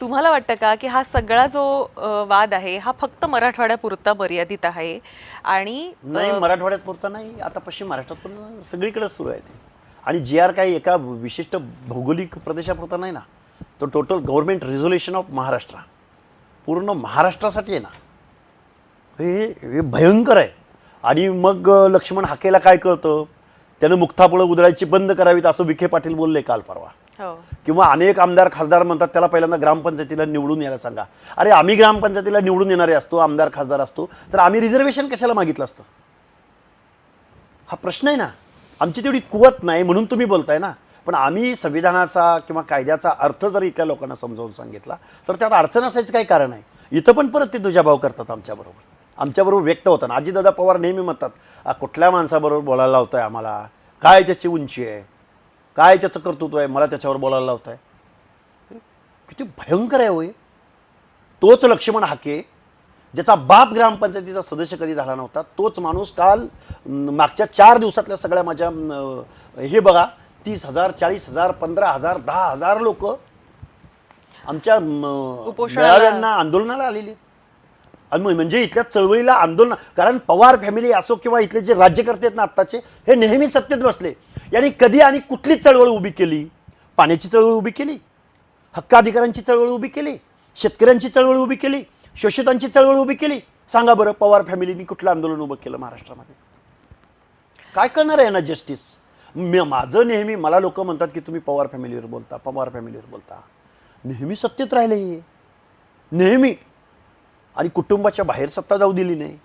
तुम्हाला वाटतं का की हा सगळा जो वाद आहे हा फक्त मराठवाड्यापुरता मर्यादित आहे आणि नाही, मराठवाड्यात पुरता नाही, आता पश्चिम महाराष्ट्रात पण सगळीकडेच सुरू आहे ते. आणि जी आर काही एका विशिष्ट भौगोलिक प्रदेशापुरता नाही ना, तो total government resolution of Maharashtra पूर्ण महाराष्ट्रासाठी आहे ना. हे भयंकर आहे. आणि मग लक्ष्मण हाकेला काय कळतं, त्यानं मुक्ताफळं उधळायची बंद करावीत असं विखे पाटील बोलले काल परवा. हो. किंवा अनेक आमदार खासदार म्हणतात त्याला पहिल्यांदा ग्रामपंचायतीला निवडून यायला सांगा. अरे आम्ही ग्रामपंचायतीला निवडून येणारे असतो, आमदार खासदार असतो, तर आम्ही रिझर्वेशन कशाला मागितलं असतं? हा प्रश्न आहे ना. आमची तेवढी कुवत नाही म्हणून तुम्ही बोलताय ना. पण आम्ही संविधानाचा किंवा कायद्याचा अर्थ जर इथल्या लोकांना समजावून सांगितला तर त्यात अडचण असायचं काही कारण आहे. इथं पण परत ते दुजाभाव करतात आमच्याबरोबर व्यक्त होताना. अजितदादा पवार नेहमी म्हणतात कुठल्या माणसाबरोबर बोलायला लावताय आम्हाला, काय त्याची उंची आहे, काय त्याचं कर्तृत्व आहे, मला त्याच्यावर बोलायला लावताय. किती भयंकर आहे होय. तोच लक्ष्मण हाके ज्याचा बाप ग्रामपंचायतीचा सदस्य कधी झाला नव्हता, तोच माणूस काल मागच्या 4 दिवसातल्या सगळ्या माझ्या हे बघा 30,000 40,000 15,000 10,000 लोक आमच्या मेळाव्यांना आंदोलनाला आलेली. आणि म्हणजे इथल्या चळवळीला आंदोलन, कारण पवार फॅमिली असो किंवा इथले जे राज्यकर्ते आहेत ना आत्ताचे, हे नेहमी सत्तेत बसले. यांनी कधी आणि कुठली चळवळ उभी केली? पाण्याची चळवळ उभी केली, हक्काधिकारांची चळवळ उभी केली, शेतकऱ्यांची चळवळ उभी केली, शोषितांची चळवळ उभी केली. सांगा बरं पवार फॅमिलीनी कुठलं आंदोलन उभं केलं महाराष्ट्रामध्ये? काय करणार आहे ना जस्टिस? माझं नेहमी मला लोक म्हणतात की तुम्ही पवार फॅमिलीवर बोलता. नेहमी सत्तेत राहिले नेहमी, आणि कुटुंबाच्या बाहेर सत्ता जाऊ दिली नाही.